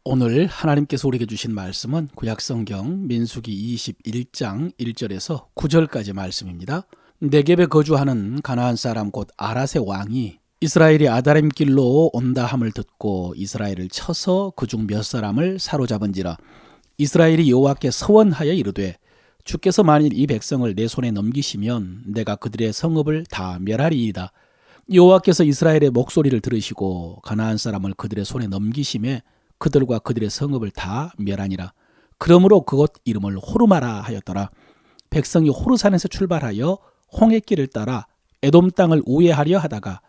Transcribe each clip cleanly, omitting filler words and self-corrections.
오늘 하나님께서 우리에게 주신 말씀은 구약성경 민수기 21장 1절에서 9절까지 말씀입니다. 네겝에 거주하는 가나안 사람 곧 아랏의 왕이 이스라엘이 아다림 길로 온다 함을 듣고 이스라엘을 쳐서 그중 몇 사람을 사로잡은지라. 이스라엘이 여호와께 서원하여 이르되 주께서 만일 이 백성을 내 손에 넘기시면 내가 그들의 성읍을 다 멸하리이다. 여호와께서 이스라엘의 목소리를 들으시고 가나안 사람을 그들의 손에 넘기심에 그들과 그들의 성읍을 다 멸하니라. 그러므로 그곳 이름을 호르마라 하였더라. 백성이 호르산에서 출발하여 홍해길을 따라 에돔 땅을 우회하려 하다가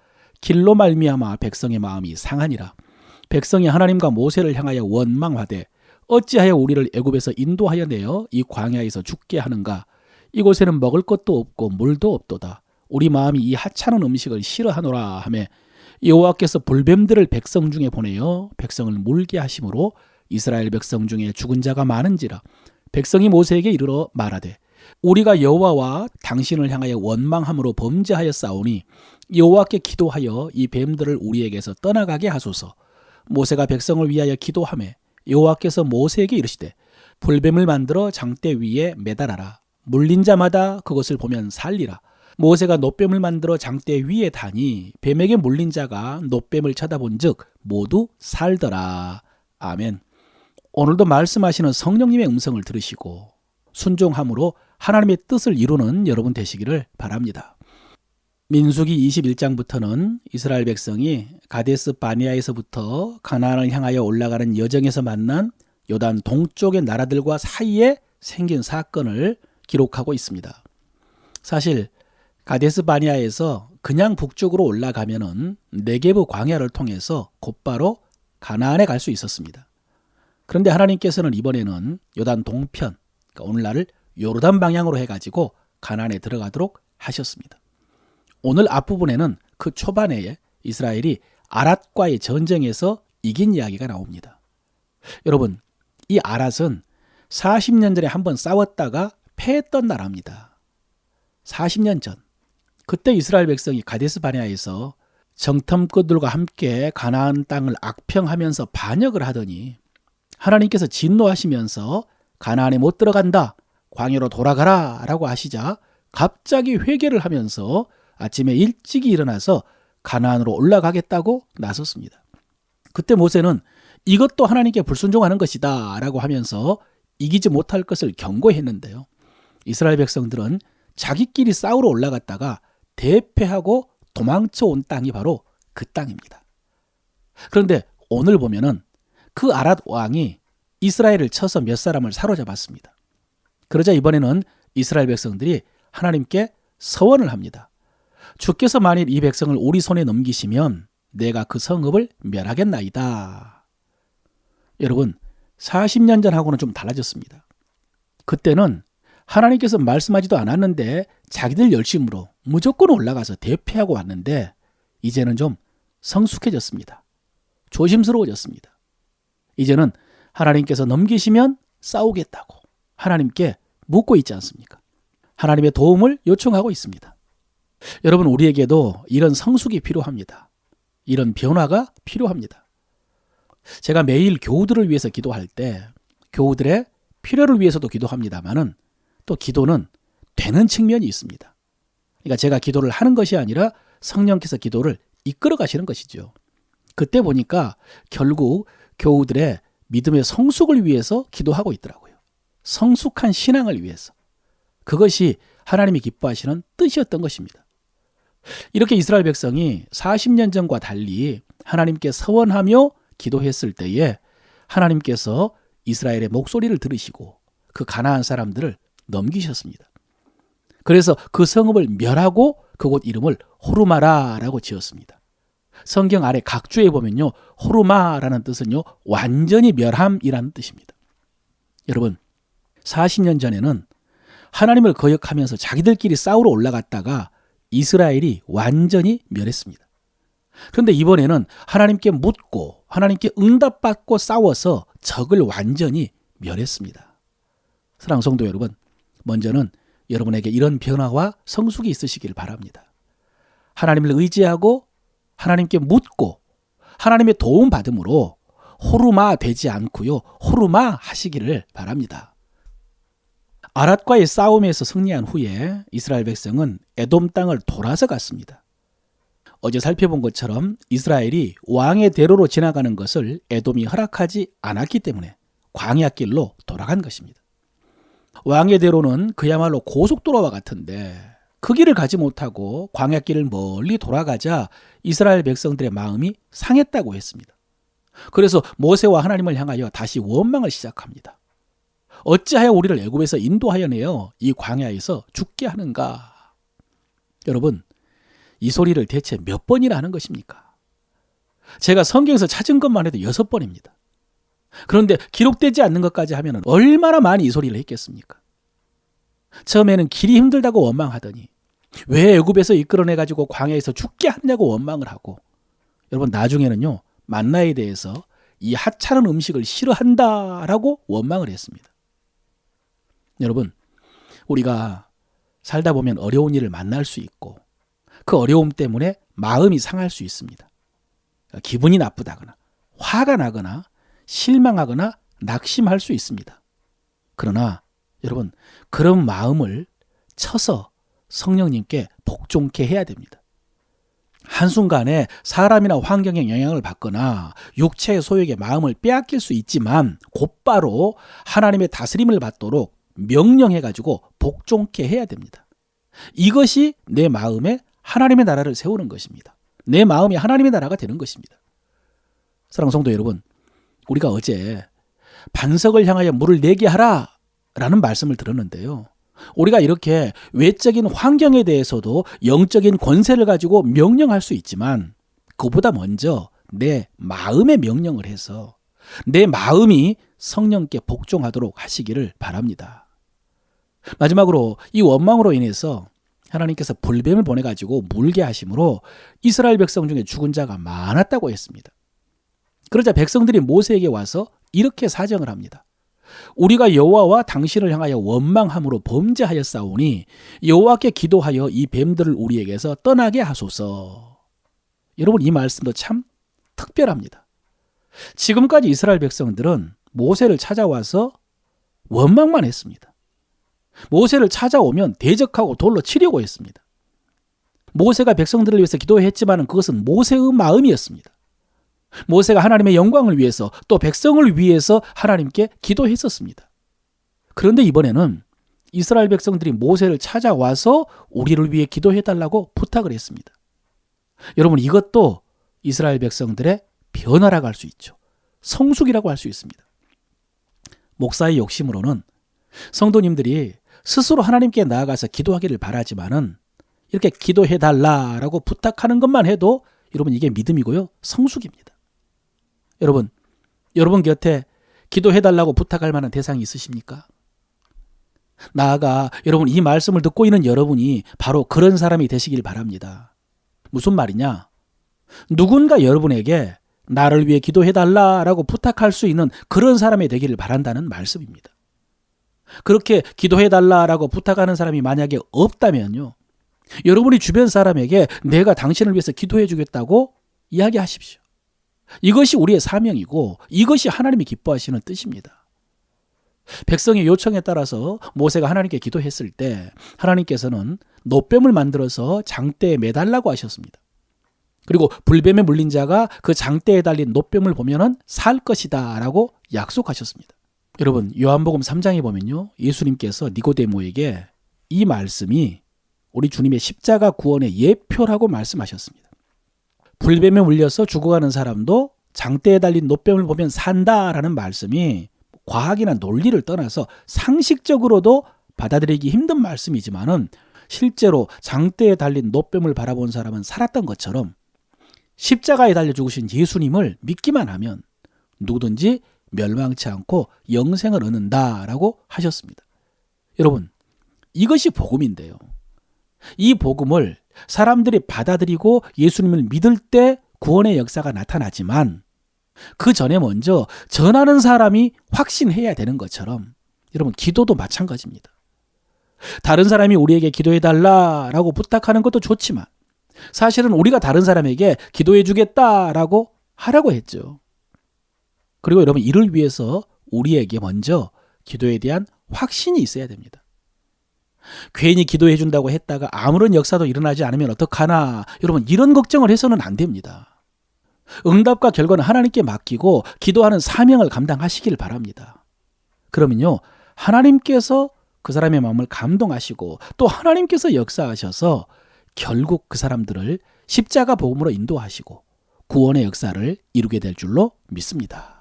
길로 말미암아 백성의 마음이 상하니라. 백성이 하나님과 모세를 향하여 원망하되 어찌하여 우리를 애굽에서 인도하여 내어 이 광야에서 죽게 하는가? 이곳에는 먹을 것도 없고 물도 없도다. 우리 마음이 이 하찮은 음식을 싫어하노라 하매 여호와께서 불뱀들을 백성 중에 보내어 백성을 물게 하심으로 이스라엘 백성 중에 죽은 자가 많은지라. 백성이 모세에게 이르러 말하되 우리가 여호와와 당신을 향하여 원망함으로 범죄하여 싸우니 여호와께 기도하여 이 뱀들을 우리에게서 떠나가게 하소서. 모세가 백성을 위하여 기도하매 여호와께서 모세에게 이르시되 불뱀을 만들어 장대 위에 매달아라. 물린 자마다 그것을 보면 살리라. 모세가 놋뱀을 만들어 장대 위에 다니 뱀에게 물린 자가 놋뱀을 쳐다본즉 모두 살더라. 아멘. 오늘도 말씀하시는 성령님의 음성을 들으시고 순종함으로 하나님의 뜻을 이루는 여러분 되시기를 바랍니다. 민수기 21장부터는 이스라엘 백성이 가데스 바네아에서부터 가나안을 향하여 올라가는 여정에서 만난 요단 동쪽의 나라들과 사이에 생긴 사건을 기록하고 있습니다. 사실 가데스 바네아에서 그냥 북쪽으로 올라가면은 네게브 광야를 통해서 곧바로 가나안에 갈 수 있었습니다. 그런데 하나님께서는 이번에는 요단 동편, 그러니까 오늘날을 요르단 방향으로 해가지고 가나안에 들어가도록 하셨습니다. 오늘 앞부분에는 그 초반에 이스라엘이 아랏과의 전쟁에서 이긴 이야기가 나옵니다. 여러분, 이 아랏은 40년 전에 한번 싸웠다가 패했던 나라입니다. 40년 전. 그때 이스라엘 백성이 가데스 바네아에서 정탐꾼들과 함께 가나안 땅을 악평하면서 반역을 하더니 하나님께서 진노하시면서 가나안에 못 들어간다, 광야로 돌아가라 라고 하시자 갑자기 회개를 하면서 아침에 일찍이 일어나서 가나안으로 올라가겠다고 나섰습니다. 그때 모세는 이것도 하나님께 불순종하는 것이다 라고 하면서 이기지 못할 것을 경고했는데요. 이스라엘 백성들은 자기끼리 싸우러 올라갔다가 대패하고 도망쳐 온 땅이 바로 그 땅입니다. 그런데 오늘 보면은 그 아랏 왕이 이스라엘을 쳐서 몇 사람을 사로잡았습니다. 그러자 이번에는 이스라엘 백성들이 하나님께 서원을 합니다. 주께서 만일 이 백성을 우리 손에 넘기시면 내가 그 성읍을 멸하겠나이다. 여러분, 40년 전하고는 좀 달라졌습니다. 그때는 하나님께서 말씀하지도 않았는데 자기들 열심으로 무조건 올라가서 대패하고 왔는데 이제는 좀 성숙해졌습니다. 조심스러워졌습니다. 이제는 하나님께서 넘기시면 싸우겠다고 하나님께 묻고 있지 않습니까? 하나님의 도움을 요청하고 있습니다. 여러분, 우리에게도 이런 성숙이 필요합니다. 이런 변화가 필요합니다. 제가 매일 교우들을 위해서 기도할 때 교우들의 필요를 위해서도 기도합니다만은 또 기도는 되는 측면이 있습니다. 그러니까 제가 기도를 하는 것이 아니라 성령께서 기도를 이끌어 가시는 것이죠. 그때 보니까 결국 교우들의 믿음의 성숙을 위해서 기도하고 있더라고요. 성숙한 신앙을 위해서. 그것이 하나님이 기뻐하시는 뜻이었던 것입니다. 이렇게 이스라엘 백성이 40년 전과 달리 하나님께 서원하며 기도했을 때에 하나님께서 이스라엘의 목소리를 들으시고 그 가나안 사람들을 넘기셨습니다. 그래서 그 성읍을 멸하고 그곳 이름을 호르마라라고 지었습니다. 성경 아래 각주에 보면요, 호르마라는 뜻은요, 완전히 멸함이라는 뜻입니다. 여러분, 40년 전에는 하나님을 거역하면서 자기들끼리 싸우러 올라갔다가 이스라엘이 완전히 멸했습니다. 그런데 이번에는 하나님께 묻고 하나님께 응답받고 싸워서 적을 완전히 멸했습니다. 사랑하는 성도 여러분, 먼저는 여러분에게 이런 변화와 성숙이 있으시길 바랍니다. 하나님을 의지하고 하나님께 묻고 하나님의 도움 받음으로 호르마 되지 않고요. 호르마 하시기를 바랍니다. 아랏과의 싸움에서 승리한 후에 이스라엘 백성은 에돔 땅을 돌아서 갔습니다. 어제 살펴본 것처럼 이스라엘이 왕의 대로로 지나가는 것을 에돔이 허락하지 않았기 때문에 광야길로 돌아간 것입니다. 왕의 대로는 그야말로 고속도로와 같은데 그 길을 가지 못하고 광야길을 멀리 돌아가자 이스라엘 백성들의 마음이 상했다고 했습니다. 그래서 모세와 하나님을 향하여 다시 원망을 시작합니다. 어찌하여 우리를 애굽에서 인도하여 내어 이 광야에서 죽게 하는가? 여러분, 이 소리를 대체 몇 번이나 하는 것입니까? 제가 성경에서 찾은 것만 해도 6번입니다. 그런데 기록되지 않는 것까지 하면 얼마나 많이 이 소리를 했겠습니까? 처음에는 길이 힘들다고 원망하더니 왜 애굽에서 이끌어내가지고 광야에서 죽게 하냐고 원망을 하고, 여러분 나중에는요 만나에 대해서 이 하찮은 음식을 싫어한다라고 원망을 했습니다. 여러분, 우리가 살다 보면 어려운 일을 만날 수 있고 그 어려움 때문에 마음이 상할 수 있습니다. 기분이 나쁘다거나 화가 나거나 실망하거나 낙심할 수 있습니다. 그러나 여러분, 그런 마음을 쳐서 성령님께 복종케 해야 됩니다. 한순간에 사람이나 환경의 영향을 받거나 육체의 소욕의 마음을 빼앗길 수 있지만 곧바로 하나님의 다스림을 받도록 명령해가지고 복종케 해야 됩니다. 이것이 내 마음에 하나님의 나라를 세우는 것입니다. 내 마음이 하나님의 나라가 되는 것입니다. 사랑하는 성도 여러분, 우리가 어제 반석을 향하여 물을 내게 하라 라는 말씀을 들었는데요. 우리가 이렇게 외적인 환경에 대해서도 영적인 권세를 가지고 명령할 수 있지만 그보다 먼저 내 마음에 명령을 해서 내 마음이 성령께 복종하도록 하시기를 바랍니다. 마지막으로 이 원망으로 인해서 하나님께서 불뱀을 보내가지고 물게 하심으로 이스라엘 백성 중에 죽은 자가 많았다고 했습니다. 그러자 백성들이 모세에게 와서 이렇게 사정을 합니다. 우리가 여호와와 당신을 향하여 원망함으로 범죄하였사오니 여호와께 기도하여 이 뱀들을 우리에게서 떠나게 하소서. 여러분, 이 말씀도 참 특별합니다. 지금까지 이스라엘 백성들은 모세를 찾아와서 원망만 했습니다. 모세를 찾아오면 대적하고 돌로 치려고 했습니다. 모세가 백성들을 위해서 기도했지만 그것은 모세의 마음이었습니다. 모세가 하나님의 영광을 위해서 또 백성을 위해서 하나님께 기도했었습니다. 그런데 이번에는 이스라엘 백성들이 모세를 찾아와서 우리를 위해 기도해달라고 부탁을 했습니다. 여러분, 이것도 이스라엘 백성들의 변화라고 할 수 있죠. 성숙이라고 할 수 있습니다. 목사의 욕심으로는 성도님들이 스스로 하나님께 나아가서 기도하기를 바라지만은 이렇게 기도해달라라고 부탁하는 것만 해도 여러분, 이게 믿음이고요, 성숙입니다. 여러분 곁에 기도해달라고 부탁할 만한 대상이 있으십니까? 나아가 여러분, 이 말씀을 듣고 있는 여러분이 바로 그런 사람이 되시길 바랍니다. 무슨 말이냐? 누군가 여러분에게 나를 위해 기도해달라라고 부탁할 수 있는 그런 사람이 되기를 바란다는 말씀입니다. 그렇게 기도해달라라고 부탁하는 사람이 만약에 없다면요, 여러분이 주변 사람에게 내가 당신을 위해서 기도해 주겠다고 이야기하십시오. 이것이 우리의 사명이고 이것이 하나님이 기뻐하시는 뜻입니다. 백성의 요청에 따라서 모세가 하나님께 기도했을 때 하나님께서는 노뱀을 만들어서 장대에 매달라고 하셨습니다. 그리고 불뱀에 물린 자가 그 장대에 달린 노뱀을 보면은 살 것이다 라고 약속하셨습니다. 여러분, 요한복음 3장에 보면요, 예수님께서 니고데모에게 이 말씀이 우리 주님의 십자가 구원의 예표라고 말씀하셨습니다. 불뱀에 물려서 죽어가는 사람도 장대에 달린 노뱀을 보면 산다라는 말씀이 과학이나 논리를 떠나서 상식적으로도 받아들이기 힘든 말씀이지만은 실제로 장대에 달린 노뱀을 바라본 사람은 살았던 것처럼 십자가에 달려 죽으신 예수님을 믿기만 하면 누구든지 멸망치 않고 영생을 얻는다라고 하셨습니다. 여러분, 이것이 복음인데요. 이 복음을 사람들이 받아들이고 예수님을 믿을 때 구원의 역사가 나타나지만 그 전에 먼저 전하는 사람이 확신해야 되는 것처럼 여러분, 기도도 마찬가지입니다. 다른 사람이 우리에게 기도해달라라고 부탁하는 것도 좋지만 사실은 우리가 다른 사람에게 기도해 주겠다라고 하라고 했죠. 그리고 여러분 이를 위해서 우리에게 먼저 기도에 대한 확신이 있어야 됩니다. 괜히 기도해 준다고 했다가 아무런 역사도 일어나지 않으면 어떡하나, 여러분 이런 걱정을 해서는 안 됩니다. 응답과 결과는 하나님께 맡기고 기도하는 사명을 감당하시기를 바랍니다. 그러면요, 하나님께서 그 사람의 마음을 감동하시고 또 하나님께서 역사하셔서 결국 그 사람들을 십자가 복음으로 인도하시고 구원의 역사를 이루게 될 줄로 믿습니다.